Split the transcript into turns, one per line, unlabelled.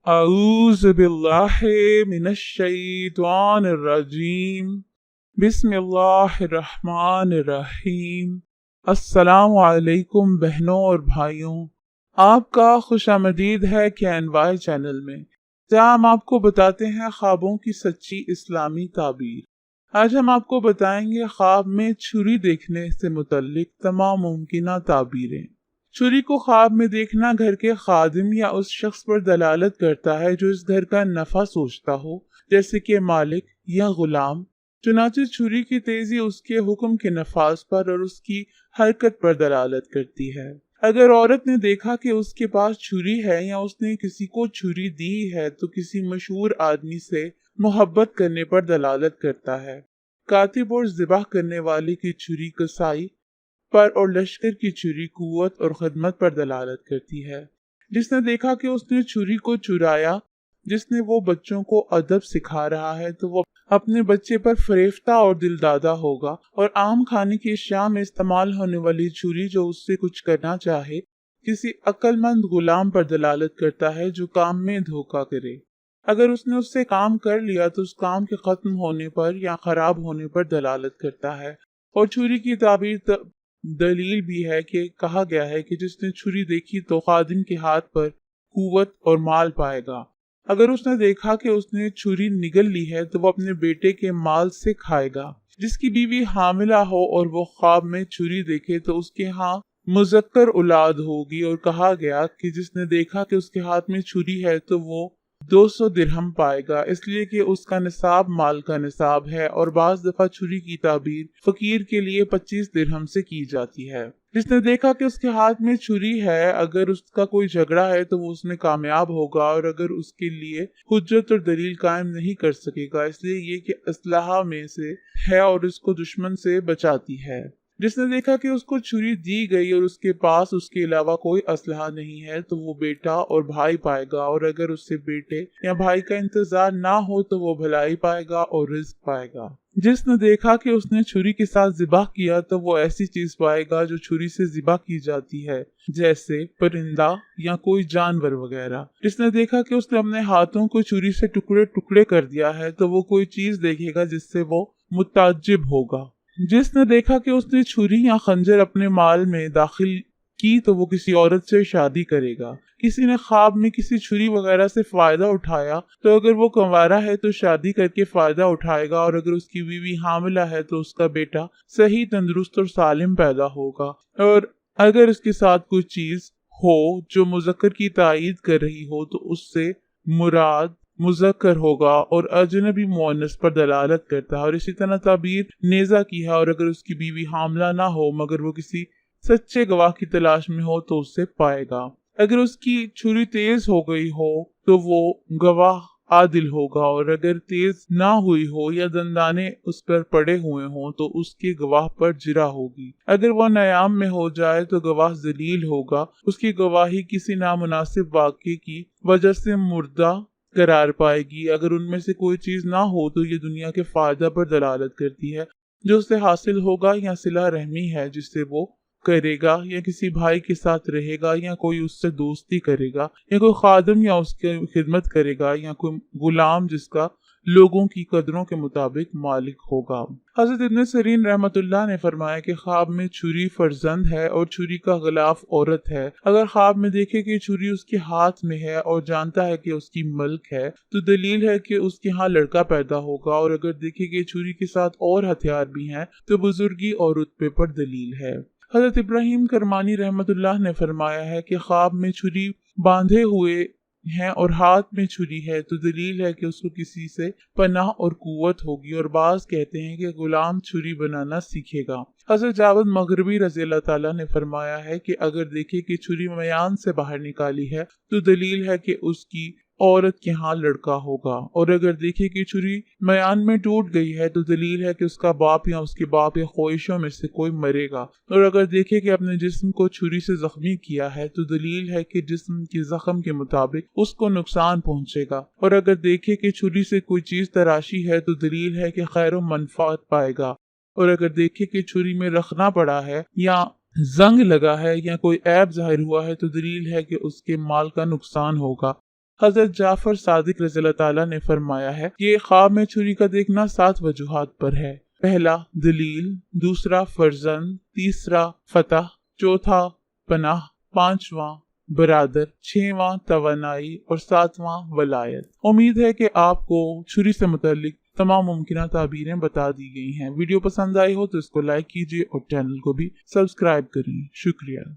अऊज़ु बिल्लाहि मिनश्शैतानिर्रजीम। बिस्मिल्लाहिर्रहमानिर्रहीम। अस्सलामु अलैकुम बहनों और भाइयों, आपका खुशामदीद है कैनवाई चैनल में, जहाँ हम आपको बताते हैं ख्वाबों की सच्ची इस्लामी ताबीर। आज हम आपको बताएंगे ख्वाब में छुरी देखने से मुतल्लिक तमाम मुमकिना ताबीरें। छुरी को ख्वाब में देखना घर के खादिम या उस शख्स पर दलालत करता है जो इस घर का नफा सोचता हो, जैसे कि मालिक या गुलाम। चुनाचे छुरी की तेजी उसके हुक्म के नफाज पर और उसकी हरकत पर दलालत करती है। अगर औरत ने देखा कि उसके पास छुरी है या उसने किसी को छुरी दी है तो किसी मशहूर आदमी से मोहब्बत करने पर दलालत करता है। कातिब और ज़िबाह करने वाले की छुरी कसाई पर और लश्कर की छुरी कुव्वत और खिदमत पर दलालत करती है। जिसने देखा कि उसने छुरी को चुराया, जिसने वो बच्चों को अदब सिखा रहा है तो वो अपने बच्चे पर फरेफ्ता और दिलदादा होगा। और आम खाने की अशिया में इस्तेमाल होने वाली छुरी जो उससे कुछ करना चाहे किसी अक्लमंद गुलाम पर दलालत करता है जो काम में धोखा करे। अगर उसने उससे काम कर लिया तो उस काम के खत्म होने पर या खराब होने पर दलालत करता है। और छुरी की ताबीर दलील भी है कि कहा गया है कि जिसने छुरी देखी तो खादिम के हाथ पर कुव्वत और माल पाएगा। अगर उसने देखा कि उसने छुरी निगल ली है तो वो अपने बेटे के माल से खाएगा। जिसकी बीवी हामिला हो और वो ख्वाब में छुरी देखे तो उसके यहाँ मुजक्कर औलाद होगी। और कहा गया कि जिसने देखा कि उसके हाथ में छुरी है तो वो 200 दिरहम पाएगा, इसलिए कि उसका निसाब माल का निसाब है। और बाज दफा छुरी की ताबीर फकीर के लिए 25 दिरहम से की जाती है। जिसने देखा कि उसके हाथ में छुरी है, अगर उसका कोई झगड़ा है तो वो उसमें कामयाब होगा और अगर उसके लिए हुज्जत और दलील कायम नहीं कर सकेगा, इसलिए ये कि असलहा में से है और इसको दुश्मन से बचाती है। जिसने देखा कि उसको छुरी दी गई और उसके पास उसके अलावा कोई असलहा नहीं है तो वो बेटा और भाई पाएगा। और अगर उससे बेटे या भाई का इंतजार ना हो तो वो भलाई पाएगा और रिज्क पाएगा। जिसने देखा कि उसने छुरी के साथ जिबाह किया तो वो ऐसी चीज पाएगा जो छुरी से जिबाह की जाती है, जैसे परिंदा या कोई जानवर वगैरह। जिसने देखा कि उसने अपने हाथों को छुरी से टुकड़े टुकड़े कर दिया है तो वो कोई चीज देखेगा जिससे वो मुताज्जिब होगा। जिसने देखा कि उसने छुरी या खंजर अपने माल में दाखिल की तो वो किसी औरत से शादी करेगा। किसी ने ख्वाब में किसी छुरी वगैरह से फायदा उठाया तो अगर वो कंवारा है तो शादी करके फायदा उठाएगा। और अगर उसकी बीवी हामिला है तो उसका बेटा सही तंदुरुस्त और सालिम पैदा होगा। और अगर उसके साथ कोई चीज हो जो मुज़क्कर की तायीद कर रही हो तो उससे मुराद मुज़क्कर होगा और अजनबी मुअन्नस पर दलालत करता है। और इसी तरह ताबीर नेजा की है। और अगर उसकी बीवी हामला ना हो मगर वो किसी सच्चे गवाह की तलाश में हो तो उससे पाएगा। अगर उसकी छुरी तेज हो गई हो तो वो गवाह आदिल होगा। और अगर तेज ना हुई हो या दंदाने उस पर पड़े हुए हों तो उसके गवाह पर जिरा होगी। अगर वह नयाम में हो जाए तो गवाह जलील होगा। उसकी गवाही किसी नामुनासिब वाक़े की वजह से मुर्दा करार पाएगी। अगर उनमें से कोई चीज ना हो तो ये दुनिया के फायदा पर दलालत करती है जो उसे हासिल होगा, या सिला रहमी है जिससे वो करेगा, या किसी भाई के साथ रहेगा, या कोई उससे दोस्ती करेगा, या कोई खादिम या उसकी खिदमत करेगा, या कोई गुलाम जिसका लोगों की कदरों के मुताबिक मालिक होगा। हजरत इब्न सीरीन रहमतुल्लाह ने फरमाया कि ख्वाब में छुरी फर्जंद है और छुरी का गिलाफ औरत है। अगर ख्वाब में देखे कि छुरी उसके हाथ में है और जानता है कि उसकी मल्क है तो दलील है कि उसके यहाँ लड़का पैदा होगा। और अगर देखे कि छुरी के साथ और हथियार भी हैं तो बुजुर्गी और रुतबे पर दलील है। हजरत इब्राहिम करमानी रहमतुल्लाह ने फरमाया है कि ख्वाब में छुरी बांधे हुए हैं और हाथ में छुरी है तो दलील है कि उसको किसी से पनाह और कुव्वत होगी। और बाज कहते हैं कि गुलाम छुरी बनाना सीखेगा। हजरत जावेद मगरबी रज़ी अल्लाह ताला ने फरमाया है कि अगर देखे कि छुरी मयान से बाहर निकाली है तो दलील है कि उसकी औरत के यहाँ लड़का होगा। और अगर देखे कि छुरी मयान में टूट गई है तो दलील है कि उसका बाप या उसके बाप या ख्वाहिशों में से कोई मरेगा। और अगर देखे कि अपने जिस्म को छुरी से जख्मी किया है तो दलील है कि जिस्म के जख्म के मुताबिक उसको नुकसान पहुंचेगा। और अगर देखे कि छुरी से कोई चीज तराशी है तो दलील है कि खैर मनफात पाएगा। और अगर देखे कि छुरी में रखना पड़ा है या जंग लगा है या कोई ऐब जाहिर हुआ है तो दलील है कि उसके माल का नुकसान होगा। हजरत जाफर सादिक रज़ियल्लाहु ताला ने फरमाया है कि ख्वाब में छुरी का देखना 7 वजूहात पर है। पहला दलील, दूसरा फर्जंद, तीसरा फतह, चौथा पनाह, पांचवा बरादर, छठवां तवानाई और सातवां वलायत। उम्मीद है कि आपको छुरी से मुतालिक तमाम मुमकिन ताबीरें बता दी गई हैं। वीडियो पसंद आई हो तो इसको लाइक कीजिए और चैनल को भी सब्सक्राइब करें। शुक्रिया।